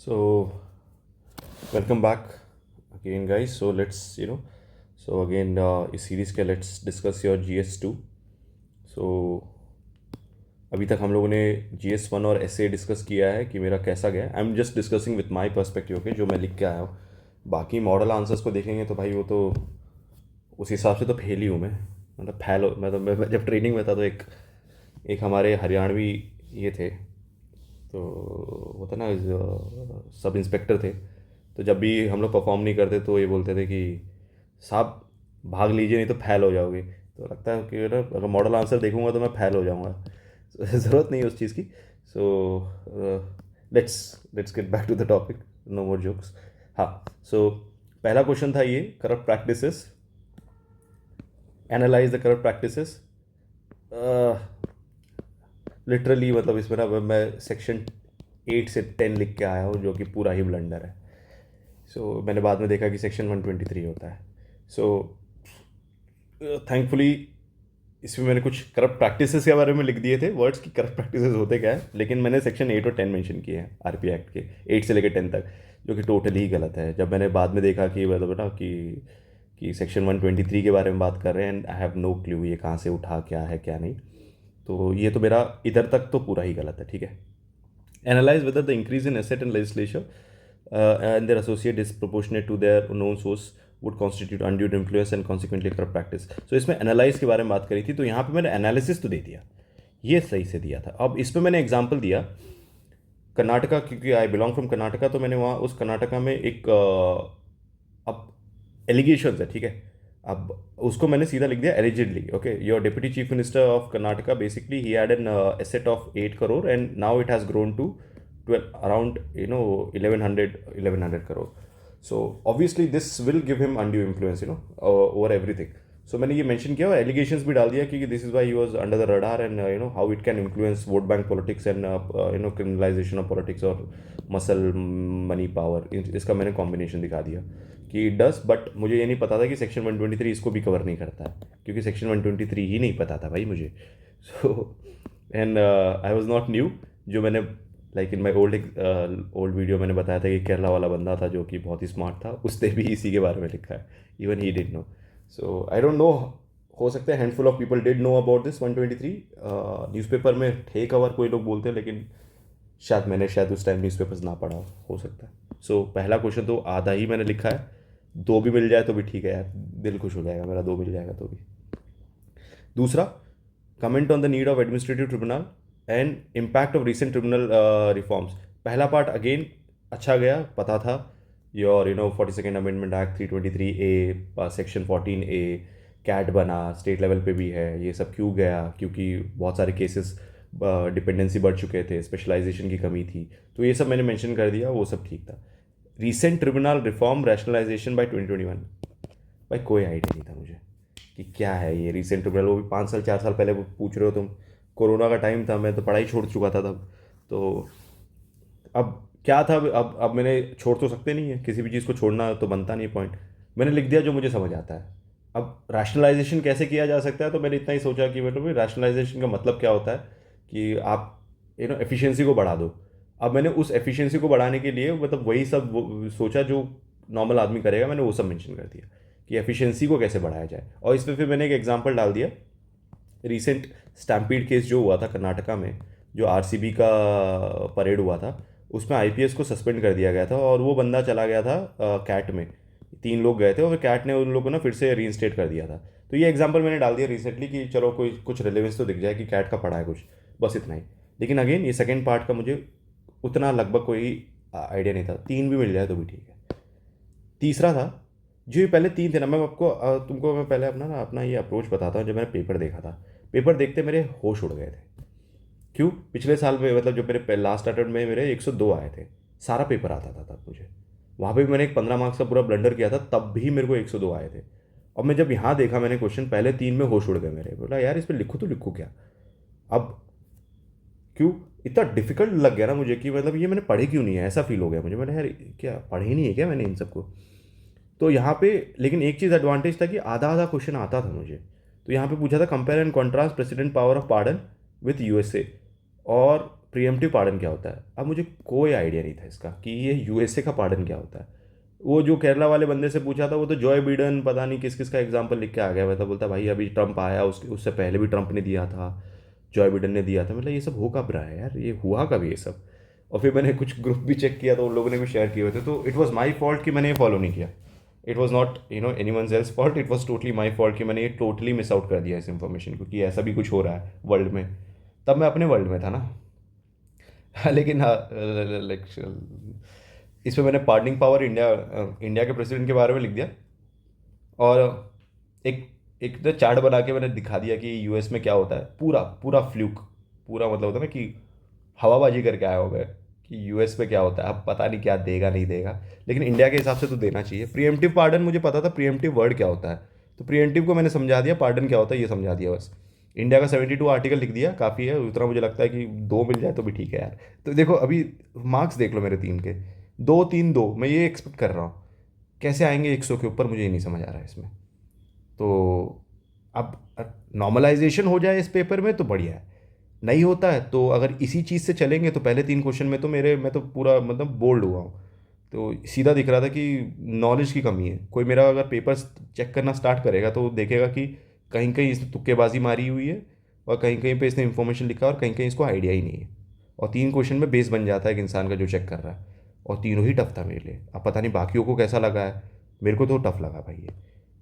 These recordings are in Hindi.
So, welcome back again, guys. So let's again इस सीरीज के let's discuss your GS2. So अभी तक हम लोगों ने GS1 और SA डिस्कस किया है कि मेरा कैसा गया. I am just discussing with my perspective के जो मैं लिख के आया हूँ. बाकी मॉडल आंसर्स को देखेंगे तो भाई वो तो उस हिसाब से तो फेल ही हूँ मैं. मतलब फैल मैं जब ट्रेनिंग में था तो एक हमारे हरियाणवी ये थे, तो वो था ना, सब इंस्पेक्टर थे. तो जब भी हम लोग परफॉर्म नहीं करते तो ये बोलते थे कि साहब भाग लीजिए नहीं तो फैल हो जाओगे. तो लगता है कि ना अगर मॉडल आंसर देखूंगा तो मैं फैल हो जाऊंगा. ज़रूरत नहीं है उस चीज़ की. So let's let's get back to the topic. No more jokes. हाँ. सो पहला क्वेश्चन था ये, corrupt practices. Analyze the corrupt practices. Literally मतलब इसमें ना मैं सेक्शन 8 से 10 लिख के आया हूँ जो कि पूरा ही ब्लंडर है. सो मैंने बाद में देखा कि सेक्शन 123 होता है. सो थैंकफुली इसमें मैंने कुछ करप्ट प्रैक्टिसेस के बारे में लिख दिए थे वर्ड्स की करप्ट प्रैक्टिसेस होते क्या है, लेकिन मैंने सेक्शन 8 और 10 मेंशन किए हैं आरपी एक्ट के, 8 से लेकर 10 तक, जो कि टोटली ही गलत है. जब मैंने बाद में देखा कि मतलब ना कि सेक्शन 123 के बारे में बात कर रहे हैं and I have no clue ये कहाँ से उठा, क्या है क्या नहीं. तो ये तो मेरा इधर तक तो पूरा ही गलत है. ठीक है. Analyze whether the increase in asset and legislature and their associate disproportionate to their known source would constitute undue influence and consequently corrupt practice. So इसमें एनालाइज के बारे में बात करी थी, तो यहाँ पे मैंने एनालिसिस तो दे दिया, ये सही से दिया था. अब इसमें मैंने एग्जांपल दिया कर्नाटका, क्योंकि आई बिलोंग फ्रॉम कर्नाटका, तो मैंने वहाँ उस कर्नाटका में एक अब एलिगेशन है. ठीक है. अब उसको मैंने सीधा लिख दिया allegedly. Okay, your deputy chief minister of Karnataka basically ही had an asset of 8 crore and now it has grown to 12 around 1100 crore. So obviously this will give him undue influence over everything. So मैंने ये मेंशन किया और एलिगेशंस भी डाल दिया कि this is why he was under the radar and how it can influence vote bank politics and criminalisation of politics और मसल मनी पावर. इसका मैंने कॉम्बिनेशन दिखा दिया कि इट डस. बट मुझे ये नहीं पता था कि सेक्शन 123 इसको भी कवर नहीं करता है, क्योंकि सेक्शन 123 ही नहीं पता था भाई मुझे. So and I was not new. जो मैंने like in my old video मैंने बताया था कि केरला वाला बंदा था जो कि बहुत ही स्मार्ट था, उसने भी इसी के बारे में लिखा है. Even he did know. So I don't know, हो सकता है handful of people did know about this 123. Newspaper में थे कवर, कोई लोग बोलते हैं, लेकिन शायद उस टाइम न्यूज़पेपर्स ना पढ़ा हो सकता है. सो पहला क्वेश्चन तो आधा ही मैंने लिखा है. 2 भी मिल जाए तो भी ठीक है यार, दिल खुश हो जाएगा मेरा, 2 मिल जाएगा तो भी. दूसरा, comment on the need of administrative tribunal and impact of recent tribunal reforms. पहला पार्ट अगेन अच्छा गया, पता था. Your 42nd amendment act 323A सेक्शन 14A कैट बना, स्टेट लेवल पे भी है. ये सब क्यों गया? क्योंकि बहुत सारे केसेस डिपेंडेंसी बढ़ चुके थे, स्पेशलाइजेशन की कमी थी. तो ये सब मैंने मेंशन कर दिया, वो सब ठीक था. Recent tribunal reform rationalization by 2021, भाई कोई आइडिया नहीं था मुझे कि क्या है ये रिसेंट ट्रिब्यूनल. वो भी 5 साल 4 साल पहले पूछ रहे हो तुम. कोरोना का टाइम था, मैं तो पढ़ाई छोड़ चुका था तब. तो अब क्या था, अब मैंने छोड़ तो सकते नहीं है, किसी भी चीज़ को छोड़ना तो बनता नहीं पॉइंट. मैंने लिख दिया जो मुझे समझ आता है. अब रैशनलाइजेशन कैसे किया जा सकता है, तो मैंने इतना ही सोचा कि मतलब रैशनलाइजेशन का मतलब क्या होता है कि आप एफिशिएंसी को बढ़ा दो. अब मैंने उस एफिशिएंसी को बढ़ाने के लिए मतलब वही सब सोचा जो नॉर्मल आदमी करेगा, मैंने वो सब मेंशन कर दिया कि एफिशिएंसी को कैसे बढ़ाया जाए. और इस पर फिर मैंने एक एग्जांपल डाल दिया. रिसेंट स्टैम्पीड केस जो हुआ था कर्नाटका में, जो आरसीबी का परेड हुआ था, उसमें आईपीएस को सस्पेंड कर दिया गया था और वो बंदा चला गया था कैट में. 3 लोग गए थे और कैट ने उन लोगों को ना फिर से रीइंस्टेट कर दिया था. तो ये एग्जांपल मैंने डाल दिया रिसेंटली कि चलो कोई कुछ रिलेवेंस तो दिख जाए कि कैट का पड़ा है कुछ, बस इतना ही. लेकिन अगेन ये सेकेंड पार्ट का मुझे उतना लगभग कोई आइडिया नहीं था. 3 भी मिल जाए तो भी ठीक है. तीसरा था, जो ये पहले 3 थे ना, मैं आपको तुमको मैं पहले अपना ये अप्रोच बताता हूँ. जब मैंने पेपर देखा था, पेपर देखते मेरे होश उड़ गए थे. क्यों? पिछले साल में मतलब जो मेरे लास्ट अटेम्प्ट में मेरे 102 आए थे, सारा पेपर आता था तब मुझे. वहाँ पे भी मैंने एक 15 मार्क्स का पूरा ब्लंडर किया था, तब भी मेरे को 102 आए थे. और मैं जब यहाँ देखा मैंने क्वेश्चन, पहले 3 में होश उड़ गए मेरे. बोला यार इस पर लिखूँ तो लिखूँ क्या. अब क्यों इतना डिफिकल्ट लग गया ना मुझे कि मतलब ये मैंने पढ़े क्यों नहीं है, ऐसा फील हो गया मुझे. मैंने यार क्या पढ़े ही नहीं है क्या मैंने इन सबको. तो यहाँ पे लेकिन एक चीज़ एडवांटेज था कि आधा आधा क्वेश्चन आता था मुझे. तो यहाँ पे पूछा था compare and contrast president power of pardon with USA और प्रीएम्प्टिव पार्डन क्या होता है। अब मुझे कोई आइडिया नहीं था इसका कि ये यूएसए का पार्डन क्या होता है। वो जो केरला वाले बंदे से पूछा था वो तो जॉय बिडेन पता नहीं किस किस का एग्जाम्पल लिख के आ गया। मैं तो बोलता भाई अभी ट्रंप आया, उससे पहले भी ट्रंप ने दिया था, जॉय बिडेन ने दिया था। मतलब ये सब हो कब रहा है यार, ये हुआ कब ये सब। और फिर मैंने कुछ ग्रुप भी चेक किया तो उन लोगों ने भी शेयर किए हुए थे, तो इट वॉज माई फॉल्ट कि मैंने ये फॉलो नहीं किया। It was not any one else fault, it was totally my fault कि मैंने ये टोटली मिस आउट कर दिया इस इन्फॉर्मेशन को कि ऐसा भी कुछ हो रहा है वर्ल्ड में। तब मैं अपने वर्ल्ड में था ना। लेकिन हाँ, लाइक इसमें मैंने पार्डनिंग पावर इंडिया इंडिया के प्रेसिडेंट के बारे में लिख दिया। और एक एक तो चार्ट बना के मैंने दिखा दिया कि यूएस में क्या होता है। पूरा पूरा फ्लूक, पूरा मतलब होता है ना कि हवाबाजी करके आया होगा कि यूएस में क्या होता है। अब पता नहीं क्या देगा नहीं देगा, लेकिन इंडिया के हिसाब से तो देना चाहिए। प्रीएम्प्टिव पार्डन मुझे पता था, प्रीएम्प्टिव वर्ड क्या होता है, तो प्रीएम्प्टिव को मैंने समझा दिया, पार्डन क्या होता है ये समझा दिया बस। इंडिया का 72 आर्टिकल लिख दिया, काफ़ी है उतना। मुझे लगता है कि 2 मिल जाए तो भी ठीक है यार। तो देखो अभी मार्क्स देख लो मेरे 3 के, 2 3 2, मैं ये एक्सपेक्ट कर रहा हूँ। कैसे आएंगे 100 के ऊपर, मुझे ये नहीं समझ आ रहा है इसमें। तो अब नॉर्मलाइजेशन हो जाए इस पेपर में तो बढ़िया है। नहीं होता है तो अगर इसी चीज़ से चलेंगे तो पहले 3 क्वेश्चन में तो मैं तो पूरा मतलब बोल्ड हुआ हूँ। तो सीधा दिख रहा था कि नॉलेज की कमी है। कोई मेरा अगर पेपर चेक करना स्टार्ट करेगा तो वो देखेगा कि कहीं कहीं इसने तुक्केबाजी मारी हुई है, और कहीं कहीं पे इसने इन्फॉर्मेशन लिखा और कहीं कहीं इसको आइडिया ही नहीं है। और 3 क्वेश्चन में बेस बन जाता है एक इंसान का जो चेक कर रहा है। और तीनों ही टफ था मेरे लिए। अब पता नहीं बाकियों को कैसा लगा है, मेरे को तो टफ लगा भाई ये।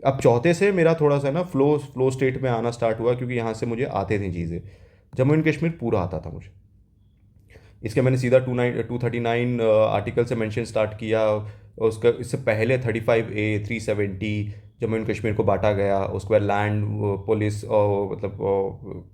अब चौथे से मेरा थोड़ा सा ना फ्लो फ्लो स्टेट में आना स्टार्ट हुआ, क्योंकि यहाँ से मुझे आते थे चीज़ें। जम्मू एंड कश्मीर पूरा आता था मुझे। इसके मैंने सीधा 239 आर्टिकल से मेंशन स्टार्ट किया। उसका इससे पहले 35A 370 जम्मू एंड कश्मीर को बांटा गया। उसके बाद लैंड, पुलिस और मतलब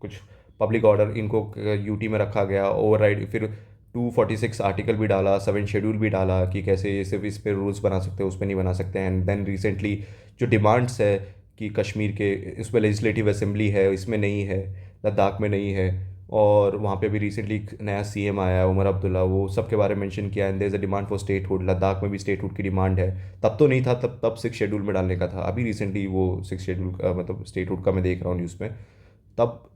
कुछ पब्लिक ऑर्डर, इनको यूटी में रखा गया ओवरराइड। फिर 246 आर्टिकल भी डाला, 7 शेड्यूल भी डाला कि कैसे ये सिर्फ इस पे रूल्स बना सकते हैं, उस पर नहीं बना सकते हैं। एंड देन रिसेंटली जो डिमांड्स है कि कश्मीर के उस पर लेजिस्लेटिव असेंबली है, इसमें नहीं है, लद्दाख में नहीं है। और वहाँ पे भी रिसेंटली एक नया सीएम आया है उमर अब्दुल्ला, वो सब के बारे में मेंशन किया। And there is a demand for statehood, Ladakh में भी स्टेटहुड की डिमांड है। तब तो नहीं था, तब 6 शेड्यूल में डालने का था। अभी रिसेंटली वो 6 शेड्यूल का मतलब स्टेटहुड का मैं देख रहा हूँ न्यूज़ में। तब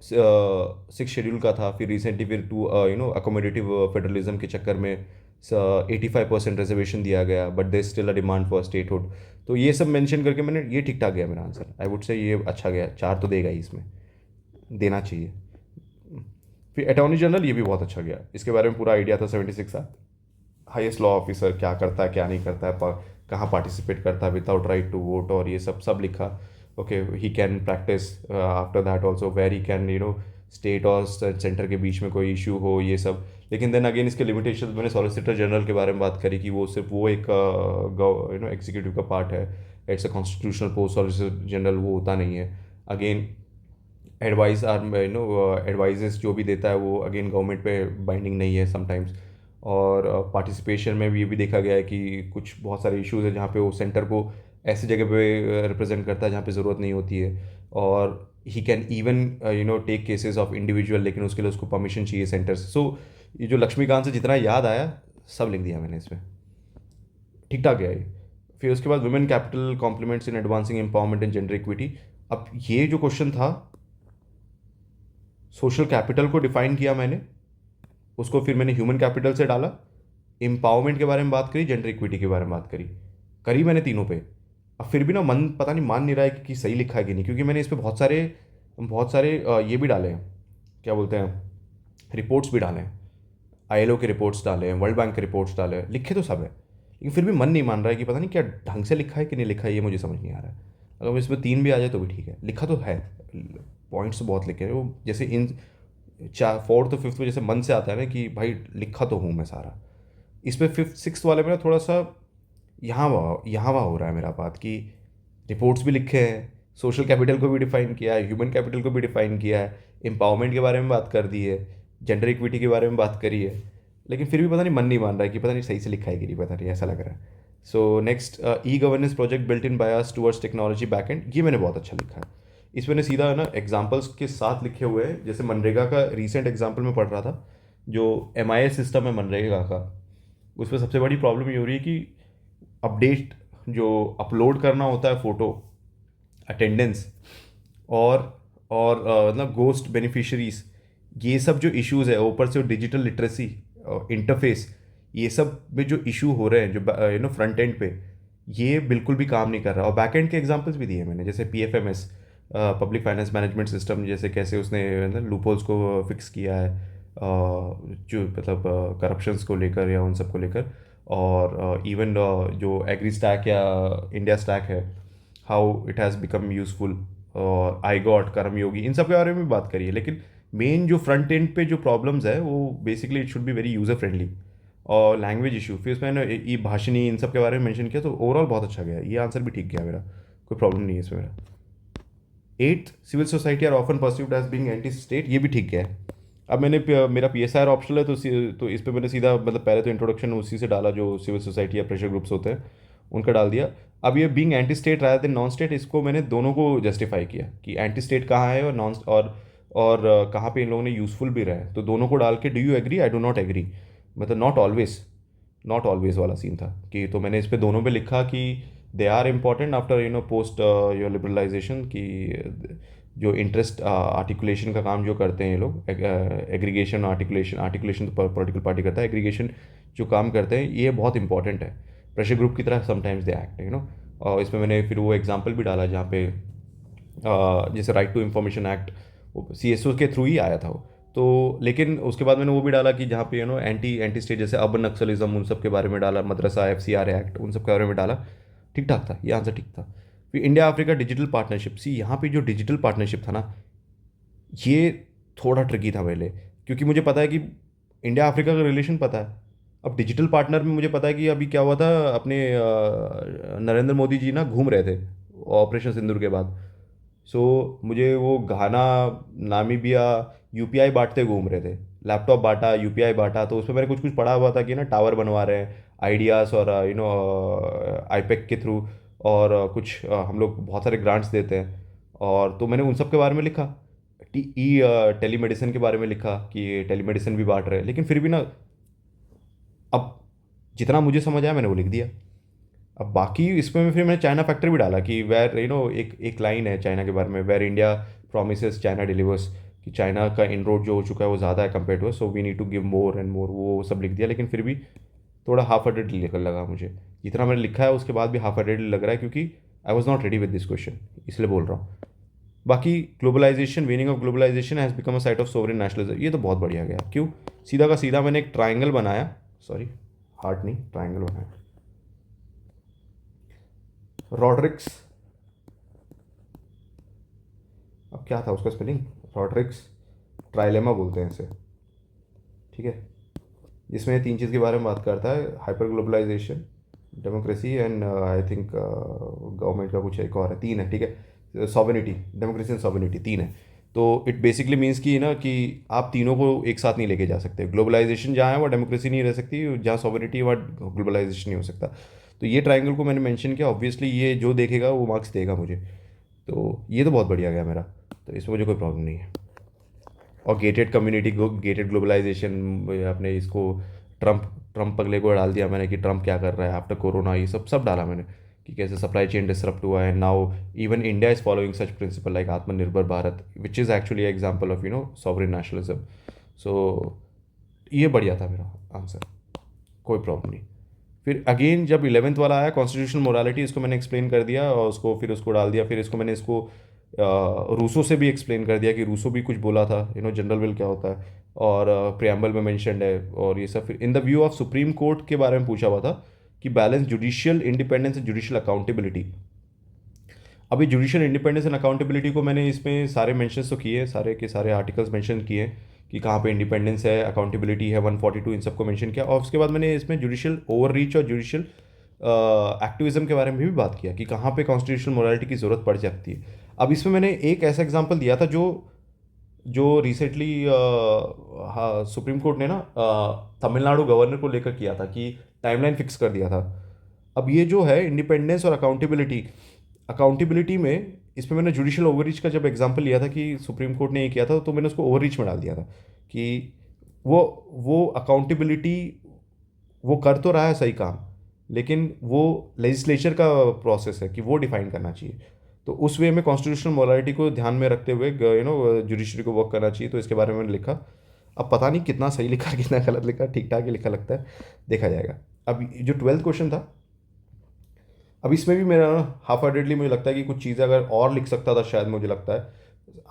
6 शेड्यूल का था। फिर रिसेंटली फिर टू अकोमोडेटिव फेडरलिज्म के चक्कर में 85% रिजर्वेशन दिया गया, but they still a demand for statehood. तो ये सब मेंशन करके मैंने ये ठीक ठाक गया मेरा आंसर। आई वुड से ये अच्छा गया, 4 तो देगा ही इसमें, देना चाहिए। फिर अटॉर्नी जनरल ये भी बहुत अच्छा गया, इसके बारे में पूरा आइडिया था। 76 था, हाईएस्ट लॉ ऑफिसर क्या करता है क्या नहीं करता है, कहाँ पार्टिसिपेट करता है विदाउट राइट टू वोट, और ये सब सब लिखा। Okay, he can practice after that also where he can state और सेंटर के बीच में कोई इशू हो, ये सब। लेकिन देन अगेन इसके लिमिटेशन, मैंने सॉलिसिटर जनरल के बारे में बात करी कि वो सिर्फ वो एक एग्जीक्यूटिव का पार्ट है। It's a constitutional post, solicitor general वो होता नहीं है। अगेन एडवाइस आर एडवाइजेस जो भी देता है वो अगेन गवर्नमेंट पे बाइंडिंग नहीं है समटाइम्स। और पार्टिसिपेशन में भी ये भी देखा गया है कि कुछ बहुत सारे इश्यूज है जहाँ पे वो सेंटर को ऐसी जगह पे रिप्रेजेंट करता है जहाँ पे ज़रूरत नहीं होती है। और he can even take cases of individual, लेकिन उसके लिए उसको परमिशन चाहिए सेंटर से। सो ये जो लक्ष्मीकांत से जितना याद आया सब लिख दिया मैंने इसमें, ठीक ठाक है ये। फिर उसके बाद women capital complements in advancing empowerment and gender equity. अब ये जो क्वेश्चन था, सोशल कैपिटल को डिफाइन किया मैंने, उसको फिर मैंने ह्यूमन कैपिटल से डाला, एम्पावरमेंट के बारे में बात करी, जेंडर इक्विटी के बारे में बात करी, करी मैंने तीनों पे। अब फिर भी ना मन पता नहीं मान नहीं रहा है कि सही लिखा है कि नहीं, क्योंकि मैंने इस पर बहुत सारे ये भी डाले हैं, क्या बोलते हैं, रिपोर्ट्स भी डाले हैं। आईएलओ के रिपोर्ट्स डाले हैं, वर्ल्ड बैंक के रिपोर्ट्स डाले हैं, लिखे तो सब है, लेकिन फिर भी मन नहीं मान रहा है कि पता नहीं क्या ढंग से लिखा है कि नहीं लिखा है, ये मुझे समझ नहीं आ रहा है। अगर इसमें 3 भी आ जाए तो भी ठीक है, लिखा तो है, पॉइंट्स तो बहुत लिखे हैं वो, जैसे इन 4th और 5th में जैसे मन से आता है ना कि भाई लिखा तो हूँ मैं सारा। इस पर 5th 6th वाले में ना थोड़ा सा यहाँ वहाँ हो रहा है मेरा बात कि रिपोर्ट्स भी लिखे हैं, सोशल कैपिटल को भी डिफाइन किया है, ह्यूमन कैपिटल को भी डिफाइन किया है, एम्पावरमेंट के बारे में बात कर दी है, जेंडर इक्विटी के बारे में बात करी है, लेकिन फिर भी पता नहीं मन नहीं मान रहा है कि पता नहीं सही से लिखा है कि नहीं, पता नहीं ऐसा लग रहा है। So next, e governance project built in bias towards technology backend, ये मैंने बहुत अच्छा लिखा है। इस मैंने सीधा ना एग्जाम्पल्स के साथ लिखे हुए हैं। जैसे मनरेगा का रिसेंट एग्जाम्पल में पढ़ रहा था, जो MIS सिस्टम है मनरेगा का, उसमें सबसे बड़ी प्रॉब्लम ये हो रही है कि अपडेट जो अपलोड करना होता है फ़ोटो, अटेंडेंस और मतलब गोस्ट बेनिफिशरीज, ये सब जो इश्यूज है, ऊपर से डिजिटल लिटरेसी, इंटरफेस, ये सब में जो इशू हो रहे हैं, जो फ्रंट एंड पे, ये बिल्कुल भी काम नहीं कर रहा। और बैक एंड के एग्जांपल्स भी दिए मैंने, जैसे PFMS, public finance management system, जैसे कैसे उसने लूपहोल्स को फिक्स किया है, जो मतलब करप्शंस को लेकर या उन सब को लेकर। और इवन जो एग्री स्टैक या इंडिया स्टैक है, how it has become useful, और आई गॉट, कर्मयोगी, इन सब के बारे में भी बात करी है। लेकिन मेन जो फ्रंट एंड पे जो प्रॉब्लम्स है, वो basically it should be very user friendly. और लैंग्वेज इशू, फिर उसमें मैंने ई भाषणी, इन सब के बारे में मेंशन किया, तो ओवरऑल बहुत अच्छा गया, ये आंसर भी ठीक गया मेरा, कोई प्रॉब्लम नहीं है इसमें मेरा। 8th, civil society are often perceived as being anti state, ये भी ठीक गया है। अब मैंने मेरा PSR ऑप्शनल है, तो इस पे मैंने सीधा मतलब पहले तो इंट्रोडक्शन उसी से डाला जो सिविल सोसाइटी या प्रेशर ग्रुप्स होते हैं उनका डाल दिया। अब ये being anti state rather than non state, इसको मैंने दोनों को जस्टिफाई किया कि एंटी स्टेट कहाँ है और नॉन और कहाँ पे इन लोगों ने यूज़फुल भी रहा है, तो दोनों को डाल के do you agree, I do not agree, मतलब नॉट ऑलवेज वाला सीन था कि, तो मैंने इस पे दोनों पे लिखा कि they are important after post your liberalization, कि जो इंटरेस्ट आर्टिकुलेशन का काम जो करते हैं ये लोग, एग्रीगेशन, आर्टिकुलेशन तो पॉलिटिकल पार्टी करता है, एग्रीगेशन जो काम करते हैं ये बहुत इंपॉर्टेंट है, प्रेशर ग्रुप की तरह समटाइम्स दे एक्ट। और इसमें मैंने फिर वो एग्जांपल भी डाला जहाँ पे जैसे right to information act, CSO के थ्रू ही आया था वो। तो लेकिन उसके बाद मैंने वो भी डाला कि जहाँ पे एंटी एंटी स्टेट, जैसे अर्बन नक्सलिज्म, उन सब के बारे में डाला, मदरसा FCR एक्ट, उन सब के बारे में डाला, ठीक ठाक था, ये आंसर ठीक था। फिर इंडिया अफ्रीका डिजिटल पार्टनरशिप, सी यहाँ पे जो डिजिटल पार्टनरशिप था ना, ये थोड़ा ट्रिकी था पहले, क्योंकि मुझे पता है कि इंडिया अफ्रीका का रिलेशन पता है। अब डिजिटल पार्टनर में मुझे पता है कि अभी क्या हुआ था, अपने नरेंद्र मोदी जी ना घूम रहे थे ऑपरेशन सिंदूर के बाद। मुझे वो घाना, नामीबिया, UPI बांटते घूम रहे थे, लैपटॉप बांटा, UPI बांटा, तो उसमें मैंने कुछ कुछ पढ़ा हुआ था कि ना टावर बनवा रहे हैं आइडियाज़ और IPEC के थ्रू, और कुछ हम लोग बहुत सारे ग्रांट्स देते हैं, और तो मैंने उन सब के बारे में लिखा। टेलीमेडिसिन के बारे में लिखा कि टेलीमेडिसिन भी बांट रहे हैं, लेकिन फिर भी ना, अब जितना मुझे समझ आया मैंने वो लिख दिया। अब बाकी इसमें फिर मैंने चाइना फैक्टर भी डाला कि वेर एक एक लाइन है चाइना के बारे में, where India promises China delivers, कि चाइना का इनरोड जो हो चुका है वो ज़्यादा है compare to, so we need to give more and more, वो सब लिख दिया। लेकिन फिर भी थोड़ा हाफ हार्टेड लगा मुझे, जितना मैंने लिखा है उसके बाद भी हाफ हार्टेड लग रहा है, क्योंकि I was not ready with this question, इसलिए बोल रहा हूँ। बाकी globalization, meaning of globalization has become a site of sovereign nationalism, ये तो बहुत बढ़िया गया। क्यों, सीधा का सीधा मैंने एक ट्राइंगल बनाया, सॉरी हार्ट नहीं, ट्राइंगल बनाया, रॉड्रिक्स, अब क्या था उसका स्पेलिंग, रॉड्रिक्स ट्राइलेमा बोलते हैं इसे, ठीक है। इसमें 3 चीज़ के बारे में बात करता है, hyper globalization, democracy and I think government का कुछ एक और है, 3 है, ठीक है, सॉवरेनिटी, डेमोक्रेसी एंड सॉवरेनिटी, 3 है। तो इट बेसिकली मीन्स कि ना कि आप तीनों को एक साथ नहीं लेके जा सकते, ग्लोबलाइजेशन जहाँ है वहाँ डेमोक्रेसी नहीं रह सकती, जहाँ सॉवरेनिटी है वहाँ ग्लोबलाइजेशन नहीं हो सकता। तो ये ट्राइंगल को मैंने मेंशन किया, ऑब्वियसली ये जो देखेगा वो मार्क्स देगा मुझे, तो ये तो बहुत बढ़िया गया मेरा, तो इसमें मुझे कोई प्रॉब्लम नहीं है। और गेटेड कम्युनिटी, गेटेड ग्लोबलाइजेशन, अपने इसको ट्रम्प ट्रम्प अगले को डाल दिया मैंने कि ट्रम्प क्या कर रहा है आफ्टर कोरोना, ये सब सब डाला मैंने कि कैसे सप्लाई चेन डिसरप्ट हुआ है। Now even India is following such principle like Atmanirbhar Bharat, which is actually example of sovereign nationalism. So ये बढ़िया था मेरा आंसर, कोई प्रॉब्लम नहीं। फिर अगेन जब 11th वाला आया कॉन्स्टिट्यूशनल मोरालिटी, इसको मैंने एक्सप्लेन कर दिया और उसको डाल दिया। फिर इसको मैंने रूसो से भी एक्सप्लेन कर दिया कि रूसो भी कुछ बोला था, जनरल विल क्या होता है, और प्रियम्बल में मेंशनड है और ये सब। फिर in the view of supreme court के बारे में पूछा हुआ था कि balance judicial independence and judicial accountability. अभी जुडिशियल इंडिपेंडेंस एंड अकाउंटेबिलिटी को मैंने इसमें सारे मेंशंस तो किए, सारे के सारे आर्टिकल्स मेंशन किए कि कहाँ पे इंडिपेंडेंस है, अकाउंटेबिलिटी है, 142, इन सबको मेंशन किया। और उसके बाद मैंने इसमें जुडिशियल ओवर रीच और जुडिशियल एक्टिविज्म के बारे में भी बात किया कि कहाँ पे कॉन्स्टिट्यूशनल मोरालिटी की ज़रूरत पड़ सकती है। अब इसमें मैंने एक ऐसा एग्जांपल दिया था जो जो रिसेंटली हाँ सुप्रीम कोर्ट ने ना तमिलनाडु गवर्नर को लेकर किया था कि टाइमलाइन फिक्स कर दिया था। अब ये जो है इंडिपेंडेंस और अकाउंटेबिलिटी, अकाउंटेबिलिटी में इसमें मैंने जुडिशियल ओवररीच का जब एग्जांपल लिया था कि सुप्रीम कोर्ट ने ये किया था, तो मैंने उसको ओवररीच में डाल दिया था कि वो अकाउंटेबिलिटी वो कर तो रहा है सही काम, लेकिन वो लेजिस्लेचर का प्रोसेस है कि वो डिफाइन करना चाहिए। तो उस वे में कॉन्स्टिट्यूशनल मोरालिटी को ध्यान में रखते हुए जुडिशरी को वर्क करना चाहिए, तो इसके बारे में मैंने लिखा। अब पता नहीं कितना सही लिखा कितना गलत लिखा, ठीक ठाक ही लिखा लगता है, देखा जाएगा। अब जो 12th क्वेश्चन था, अब इसमें भी मेरा हाफ हार्टेडली मुझे लगता है कि कुछ चीज़ें अगर और लिख सकता था शायद, मुझे लगता है।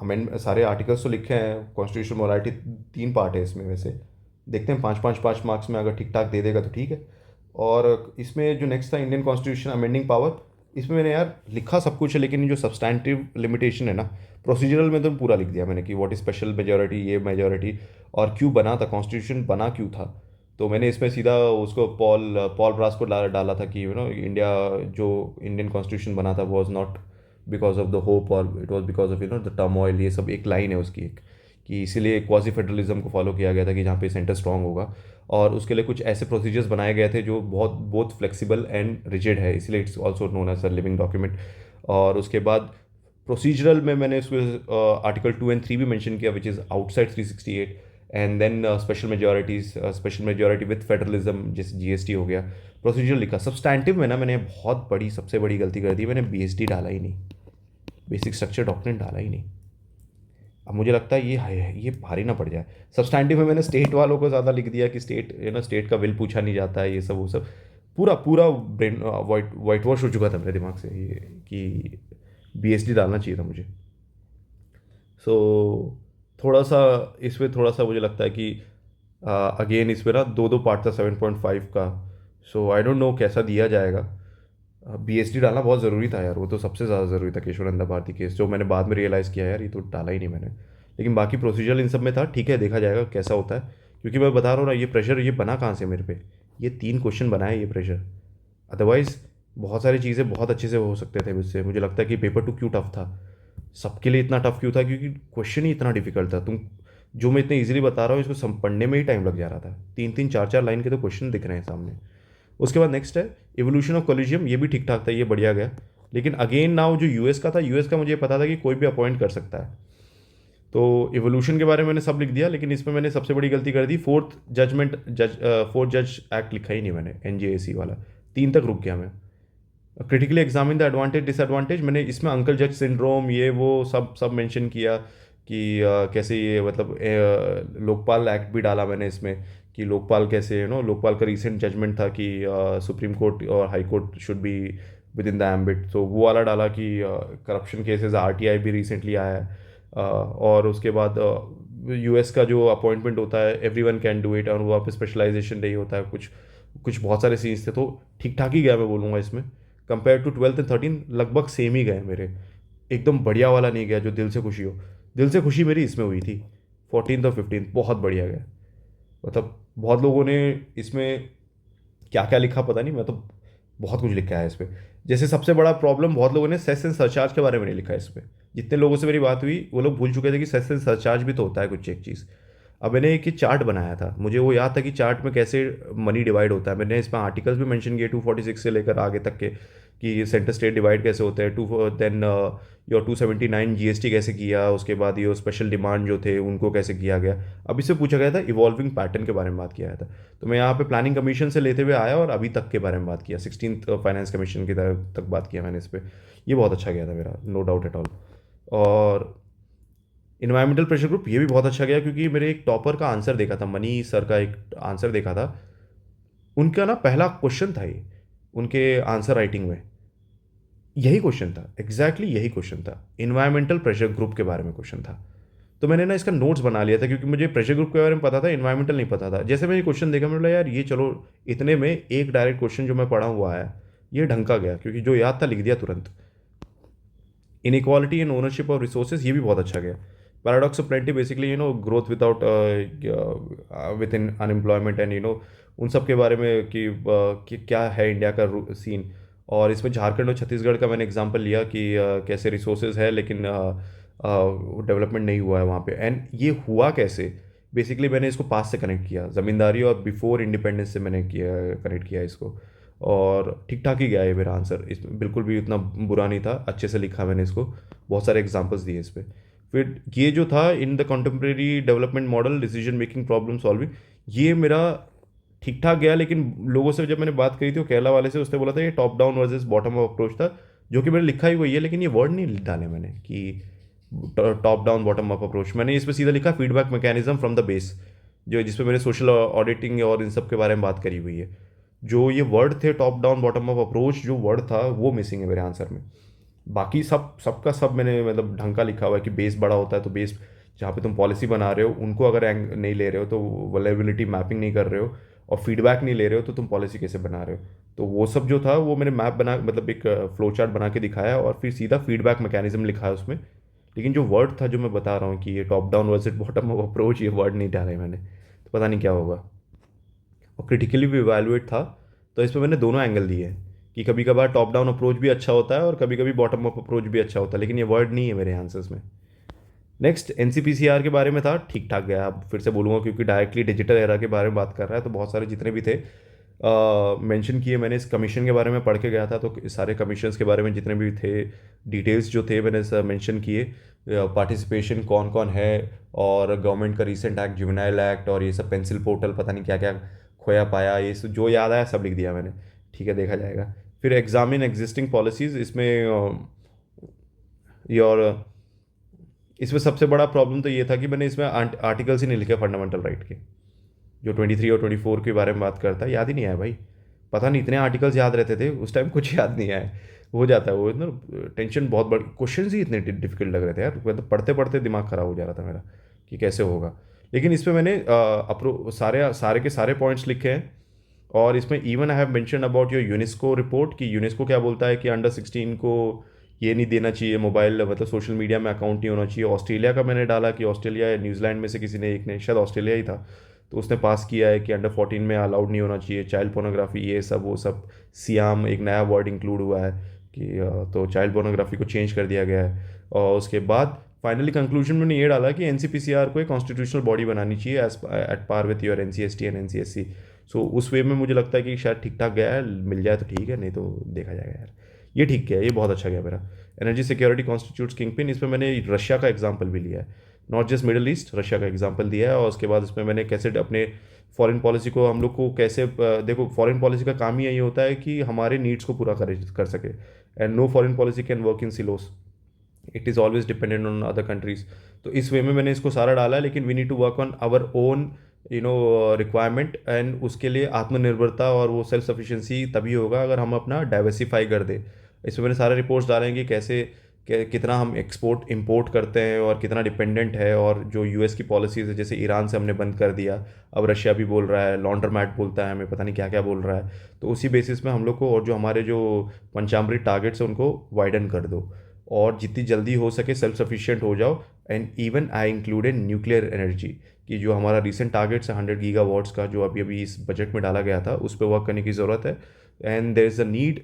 अमेंड सारे आर्टिकल्स तो लिखे हैं, कॉन्स्टिट्यूशन मोरालिटी 3 पार्ट है इसमें, वैसे देखते हैं 5 मार्क्स में अगर ठीक ठाक दे देगा तो ठीक है। और इसमें जो नेक्स्ट था इंडियन कॉन्स्टिट्यूशन अमेंडिंग पावर, इसमें मैंने यार लिखा सब कुछ है, लेकिन जो सब्सटैंटिव लिमिटेशन है ना, प्रोसीजरल में तो पूरा लिख दिया मैंने कि व्हाट इज स्पेशल मेजोरिटी, ये मेजोरिटी और क्यों बना था, कॉन्स्टिट्यूशन बना क्यों था। तो मैंने इसमें सीधा उसको पॉल पॉल ब्रास को डाला था कि इंडिया जो इंडियन कॉन्स्टिट्यूशन बना था was not because of the hope और it was because of the turmoil, ये सब एक लाइन है उसकी एक, कि इसीलिए क्वासी फेडरलिज्म को फॉलो किया गया था कि जहाँ पे सेंटर स्ट्रांग होगा, और उसके लिए कुछ ऐसे प्रोसीजर्स बनाए गए थे जो बहुत फ्लेक्सिबल एंड रिजिड है, इसलिए it's also known as a living document. और उसके बाद प्रोसीजरल में मैंने उसको आर्टिकल 2 and 3 भी मेंशन किया, which is outside 368, and then special majority with federalism, जैसे जीएसटी हो गया। प्रोसीजर लिखा। सब्सटैंटिव में ना मैंने सबसे बड़ी गलती कर दी, मैंने बीएसडी डाला ही नहीं, बेसिक स्ट्रक्चर डॉक्यूमेंट डाला ही नहीं। अब मुझे लगता है ये भारी ना पड़ जाए। सब्सटैंटिव में मैंने स्टेट वालों को ज़्यादा लिख दिया कि स्टेट का विल पूछा नहीं जाता है, ये सब वो सब पूरा पूरा ब्रेन वाइट वॉश हो चुका था मेरे दिमाग से ये, कि बीएसडी डालना चाहिए था मुझे। सो थोड़ा सा इसमें थोड़ा सा मुझे लगता है कि अगेन इसमें ना दो पार्ट था 7.5 का। सो आई डोंट नो कैसा दिया जाएगा। बीएसडी डालना बहुत ज़रूरी था यार, वो तो सबसे ज़्यादा ज़रूरी था केशवानंदा भारती केस, जो मैंने बाद में रियलाइज़ किया यार ये तो डाला ही नहीं मैंने। लेकिन बाकी प्रोसीजर इन सब में था, ठीक है देखा जाएगा कैसा होता है। क्योंकि मैं बता रहा हूँ ना, ये प्रेशर ये बना कहाँ से मेरे पे, ये 3 क्वेश्चन बनाए ये प्रेशर। अदरवाइज़ बहुत सारी चीज़ें बहुत अच्छे से हो सकते थे मुझसे। मुझे लगता है कि पेपर 2 क्यों टफ था, सबके लिए इतना टफ क्यों था, क्योंकि क्वेश्चन ही इतना डिफिकल्ट था। तुम जो मैं इतने इजीली बता रहा हूँ इसको पढ़ने में ही टाइम लग जा रहा था। 3 4 लाइन के तो क्वेश्चन दिख रहे हैं सामने। उसके बाद नेक्स्ट है इवोल्यूशन ऑफ कॉलेजियम, ये भी ठीक ठाक था, ये बढ़िया गया। लेकिन अगेन नाउ जो यूएस का था, यूएस का मुझे पता था कि कोई भी अपॉइंट कर सकता है, तो इवोल्यूशन के बारे में मैंने सब लिख दिया। लेकिन इसमें मैंने सबसे बड़ी गलती कर दी, फोर्थ जज एक्ट लिखा ही नहीं मैंने, एनजेएसी वाला। 3 तक रुक गया मैं। Critically examine the advantage disadvantage, मैंने इसमें अंकल जज सिंड्रोम ये वो सब सब मेंशन किया कि कैसे ये मतलब लोकपाल एक्ट भी डाला मैंने इसमें, कि लोकपाल कैसे लोकपाल का रीसेंट जजमेंट था कि सुप्रीम कोर्ट और high court should be with in the ambit, तो वो वाला डाला कि करप्शन केसेस आरटीआई भी रिसेंटली आया है। और उसके बाद यूएस का जो अपॉइंटमेंट होता है एवरीवन कैन डू इट, और वहाँ पे स्पेशलाइजेशन नहीं होता है, कुछ कुछ बहुत सारे सीन्स थे, तो ठीक ठाक ही गया मैं बोलूँगा इसमें। कंपेयर टू 12th and 13 लगभग सेम ही गए मेरे, एकदम बढ़िया वाला नहीं गया जो दिल से खुशी हो। दिल से खुशी मेरी इसमें हुई थी 14th और 15th, बहुत बढ़िया गया। मतलब बहुत लोगों ने इसमें क्या क्या लिखा पता नहीं, मैं तो बहुत कुछ लिखा है इस पर। जैसे सबसे बड़ा प्रॉब्लम, बहुत लोगों ने सेस एंड सरचार्ज के बारे में नहीं लिखा है इस पर। जितने लोगों से मेरी बात हुई वो लोग भूल चुके थे कि सेस एंड सरचार्ज भी तो होता है कुछ एक चीज़। अब मैंने एक चार्ट बनाया था, मुझे वो याद था कि चार्ट में कैसे मनी डिवाइड होता है। मैंने इसमें आर्टिकल्स भी मेंशन किए 246 से लेकर आगे तक के, कि सेंटर स्टेट डिवाइड कैसे होते हैं, देन योर 279 जीएसटी कैसे किया, उसके बाद ये स्पेशल डिमांड जो थे उनको कैसे किया गया। अब इससे पूछा गया था इवॉल्विंग पैटर्न के बारे में बात किया गया था, तो मैं यहाँ पे प्लानिंग कमीशन से लेते हुए आया और अभी तक के बारे में बात किया, 16th फाइनेंस कमीशन की तक बात किया मैंने इस पर। ये बहुत अच्छा गया था मेरा, नो डाउट एट ऑल। और इन्वायरमेंटल प्रेशर ग्रुप ये भी बहुत अच्छा गया, क्योंकि मेरे एक टॉपर का आंसर देखा था, मनी सर का एक आंसर देखा था, उनका ना पहला क्वेश्चन था ये उनके आंसर राइटिंग में, यही क्वेश्चन था, यही क्वेश्चन था, इन्वायरमेंटल प्रेशर ग्रुप के बारे में क्वेश्चन था। तो मैंने ना इसका नोट्स बना लिया था, क्योंकि मुझे प्रेशर ग्रुप के बारे में पता था, इन्वायरमेंटल नहीं पता था। जैसे मैंने क्वेश्चन देखा, मैंने बोला यार ये चलो, इतने में एक डायरेक्ट क्वेश्चन जो मैं पढ़ा हुआ आया, ये ढंग का गया, क्योंकि जो याद था लिख दिया तुरंत। Inequality and ownership of resources, ये भी बहुत अच्छा गया। Paradox of plenty, basically growth without with in unemployment, and उन सब के बारे में कि क्या है इंडिया का सीन। और इसमें झारखंड और छत्तीसगढ़ का मैंने एग्जांपल लिया कि कैसे रिसोर्सेज है लेकिन डेवलपमेंट नहीं हुआ है वहाँ पे, एंड ये हुआ कैसे। बेसिकली मैंने इसको पास से कनेक्ट किया, ज़मींदारी और बिफोर इंडिपेंडेंस से मैंने कनेक्ट किया इसको, और ठीक ठाक ही गया ये मेरा आंसर, इसमें बिल्कुल भी उतना बुरा नहीं था, अच्छे से लिखा मैंने इसको, बहुत सारे एग्जांपल्स दिए इस पर। फिर ये जो था in the contemporary development model decision making problem solving, ये मेरा ठीक ठाक गया। लेकिन लोगों से जब मैंने बात करी थी वो केरला वाले से, उसने बोला था ये top down versus bottom up approach था, जो कि मैंने लिखा ही वही है, लेकिन ये वर्ड नहीं डाले मैंने कि top down bottom up approach. मैंने इस पर सीधा लिखा feedback mechanism from the base, जो जिसपे मैंने सोशल ऑडिटिंग और इन सब के बारे में बात करी हुई है। जो ये वर्ड थे top down bottom up approach, जो वर्ड था वो मिसिंग है मेरे आंसर में। बाकी सबका सब मैंने मतलब ढंग का लिखा हुआ है कि बेस बड़ा होता है तो बेस, जहाँ पे तुम पॉलिसी बना रहे हो उनको अगर नहीं ले रहे हो तो वल्नरेबिलिटी मैपिंग नहीं कर रहे हो और फीडबैक नहीं ले रहे हो तो तुम पॉलिसी कैसे बना रहे हो। तो वो सब जो था वो मैंने मैप बना, मतलब एक फ्लो चार्ट बना के दिखाया और फिर सीधा फीडबैक मैकेनिज्म लिखा है उसमें। लेकिन जो वर्ड था जो मैं बता रहा हूँ कि ये top down versus bottom up approach, ये वर्ड नहीं डाले मैंने, तो पता नहीं क्या होगा। और क्रिटिकली भी इवैल्यूएट था, तो इस पर मैंने दोनों एंगल दिए हैं कि कभी कभार टॉप डाउन अप्रोच भी अच्छा होता है और कभी कभी बॉटम अप अप्रोच भी अच्छा होता है, लेकिन ये वर्ड नहीं है मेरे आंसर्स में। नेक्स्ट एनसीपीसीआर के बारे में था, ठीक ठाक गया। अब फिर से बोलूँगा क्योंकि डायरेक्टली डिजिटल एरा के बारे में बात कर रहा है, तो बहुत सारे जितने भी थे मेंशन किए मैंने। इस कमीशन के बारे में पढ़ के गया था, तो सारे कमीशंस के बारे में जितने भी थे डिटेल्स जो थे मैंने सब मेंशन किए। पार्टिसिपेशन कौन कौन है, और गवर्नमेंट का रीसेंट एक्ट, जुवेनाइल एक्ट, और ये सब पेंसिल पोर्टल, पता नहीं क्या क्या खोया पाया, ये सब जो याद आया सब लिख दिया मैंने। ठीक है, देखा जाएगा। फिर एग्जामिन एग्जिस्टिंग पॉलिसीज़, और इसमें सबसे बड़ा प्रॉब्लम तो ये था कि मैंने इसमें आर्टिकल्स ही नहीं लिखे फंडामेंटल राइट के, जो 23 और 24 के बारे में बात करता है। याद ही नहीं आया भाई, पता नहीं इतने आर्टिकल्स याद रहते थे उस टाइम, कुछ याद नहीं आया। हो जाता है वो ना, टेंशन बहुत बड़ी, क्वेश्चन ही इतने डिफिकल्ट लग रहे थे यार, मतलब पढ़ते पढ़ते दिमाग ख़राब हो जा रहा था मेरा कि कैसे होगा। लेकिन इसमें मैंने सारे सारे के सारे पॉइंट्स लिखे हैं। और इसमें even I have mention about your UNESCO report, कि यूनेस्को क्या बोलता है कि अंडर 16 को ये नहीं देना चाहिए मोबाइल, मतलब सोशल मीडिया में अकाउंट नहीं होना चाहिए। ऑस्ट्रेलिया का मैंने डाला कि ऑस्ट्रेलिया या न्यूजीलैंड में से किसी ने, एक ने, शायद ऑस्ट्रेलिया ही था, तो उसने पास किया है कि अंडर 14 में अलाउड नहीं होना चाहिए चाइल्ड पोर्नोग्राफी, ये सब वो सब। सियाम एक नया वर्ड इंक्लूड हुआ है कि तो चाइल्ड पोर्नोग्राफी को चेंज कर दिया गया है। और उसके बाद फाइनली कंक्लूजन में ये डाला कि एनसीपीसीआर को एक कॉन्स्टिट्यूशनल बॉडी बनानी चाहिए as at par with your NCST and NCSC. So उस वे में मुझे लगता है कि शायद ठीक ठाक गया है, मिल जाए तो ठीक है, नहीं तो देखा जाएगा यार। ये ठीक गया, ये बहुत अच्छा गया मेरा। एनर्जी सिक्योरिटी कॉन्स्टिट्यूट्स किंगपिन, इसमें मैंने रशिया का एग्जाम्पल भी लिया है, not just middle east, Russia का एग्जाम्पल दिया है। और उसके बाद इसमें मैंने कैसे अपने फॉरेन पॉलिसी को, हम लोग को कैसे देखो फॉरेन पॉलिसी का काम ही यही होता है कि हमारे नीड्स को पूरा कर सके, and no foreign policy can work in silos, it is always dependent on other countries. तो इस वे में मैंने इसको सारा डाला है, लेकिन we need to work on our own requirement, and उसके लिए आत्मनिर्भरता और वो सेल्फ सफिशिएंसी तभी होगा अगर हम अपना डाइवर्सिफाई कर दें। इसमें मैंने सारे रिपोर्ट्स डालेंगे कैसे कितना हम एक्सपोर्ट इंपोर्ट करते हैं और कितना डिपेंडेंट है, और जो यूएस की पॉलिसीज़ है, जैसे ईरान से हमने बंद कर दिया, अब रशिया भी बोल रहा है, लॉन्ड्रोमैट बोलता है हमें, पता नहीं क्या क्या बोल रहा है। तो उसी बेसिस में हम लोग को, और जो हमारे जो पंचामृत टारगेट्स हैं उनको वाइडन कर दो, और जितनी जल्दी हो सके सेल्फ सफिशिएंट हो जाओ। And even I included nuclear energy, कि जो हमारा रिसेंट टारगेट्स है 100 गीगावाट्स का, जो अभी अभी इस बजट में डाला गया था, उस पर वर्क करने की ज़रूरत है। And there is a need,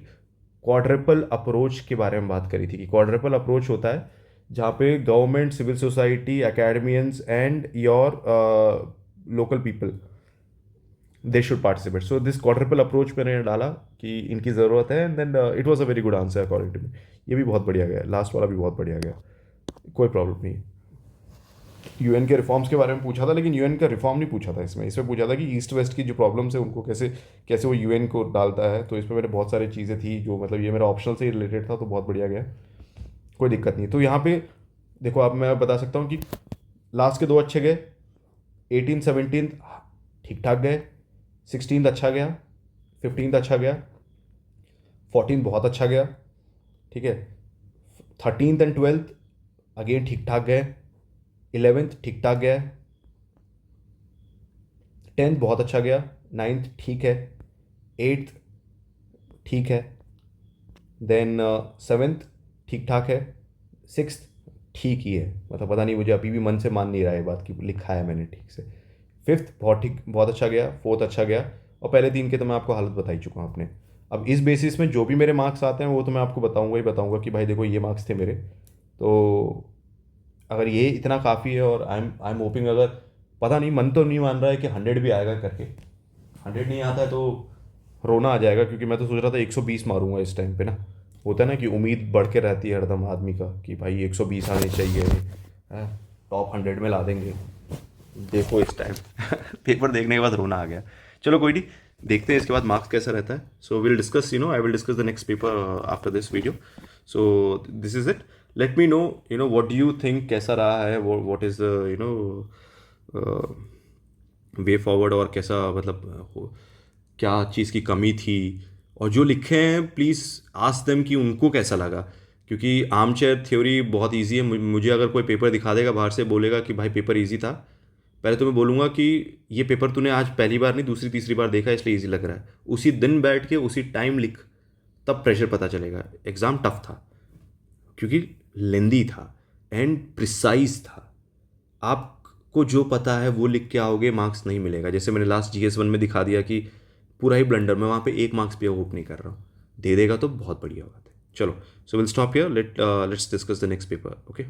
quadruple approach के बारे में बात करी थी कि क्वाड्रपल अप्रोच होता है जहाँ पे government, civil society, academicians and your local people, they should participate. So this quadruple approach मैंने डाला कि इनकी ज़रूरत है, and then it was a very good answer according to me. ये भी बहुत बढ़िया गया, लास्ट वाला भी बहुत बढ़िया गया, कोई प्रॉब्लम नहीं। यूएन के रिफॉर्म्स के बारे में पूछा था, लेकिन यूएन का रिफॉर्म नहीं पूछा था इसमें पूछा था कि ईस्ट वेस्ट की जो प्रॉब्लम्स है उनको कैसे कैसे वो यूएन को डालता है। तो इसमें मेरे बहुत सारी चीज़ें थी जो, मतलब ये मेरा ऑप्शनल से ही रिलेटेड था, तो बहुत बढ़िया गया, कोई दिक्कत नहीं। तो यहाँ पे देखो, अब मैं बता सकता हूँ कि लास्ट के दो अच्छे गए, 18 17 ठीक ठाक गए, 16 अच्छा गया, 15 अच्छा गया, 14 बहुत अच्छा गया, ठीक है, 13 एंड 12 अगेन ठीक ठाक गए, 11th ठीक ठाक गया, 10th बहुत अच्छा गया, 9th ठीक है, 8th ठीक है, देन 7th ठीक ठाक है, 6th ठीक ही है, मतलब पता नहीं मुझे अभी भी मन से मान नहीं रहा है बात की, लिखा है मैंने ठीक से। 5th बहुत ठीक, बहुत अच्छा गया, 4th अच्छा गया, और पहले 3 के तो मैं आपको हालत बता ही चुका हूँ अपने। अब इस बेसिस में जो भी मेरे मार्क्स आते हैं वो तो मैं आपको बताऊंगा ही बताऊंगा कि भाई देखो ये मार्क्स थे मेरे। तो अगर ये इतना काफ़ी है, और आई एम होपिंग, अगर पता नहीं, मन तो नहीं मान रहा है कि 100 भी आएगा करके, 100 नहीं आता है तो रोना आ जाएगा, क्योंकि मैं तो सोच रहा था 120 मारूंगा इस टाइम पे ना। होता है ना कि उम्मीद बढ़ के रहती है हरदम आदमी का कि भाई 120 आने चाहिए, टॉप 100 में ला देंगे। देखो इस टाइम पेपर देखने के बाद रोना आ गया। चलो कोई नहीं, देखते हैं इसके बाद मार्क्स कैसा रहता है. So will discuss, I will discuss the next paper after this video. So this is it. Let me know, what do you think, कैसा रहा है, what is the way forward, और कैसा मतलब क्या चीज़ की कमी थी. और जो लिखे हैं प्लीज़ आस्क देम कि उनको कैसा लगा. क्योंकि आर्म चेयर थ्योरी बहुत इजी है. मुझे अगर कोई पेपर दिखा देगा बाहर से, बोलेगा कि भाई पेपर इजी था, पहले तो मैं बोलूँगा कि ये पेपर तूने आज पहली बार नहीं, दूसरी तीसरी बार देखा, इसलिए इजी लग रहा है. उसी दिन बैठ के उसी टाइम लिख, तब प्रेशर पता चलेगा. एग्ज़ाम टफ था क्योंकि लेंदी था एंड प्रिसाइज था. आपको जो पता है वो लिख के आओगे, मार्क्स नहीं मिलेगा. जैसे मैंने लास्ट GS1 में दिखा दिया कि पूरा ही ब्लंडर, मैं वहाँ पे 1 मार्क्स भी होप नहीं कर रहा हूँ. दे देगा तो बहुत बढ़िया बात है. चलो, so will stop here. Let's discuss the next paper. Okay.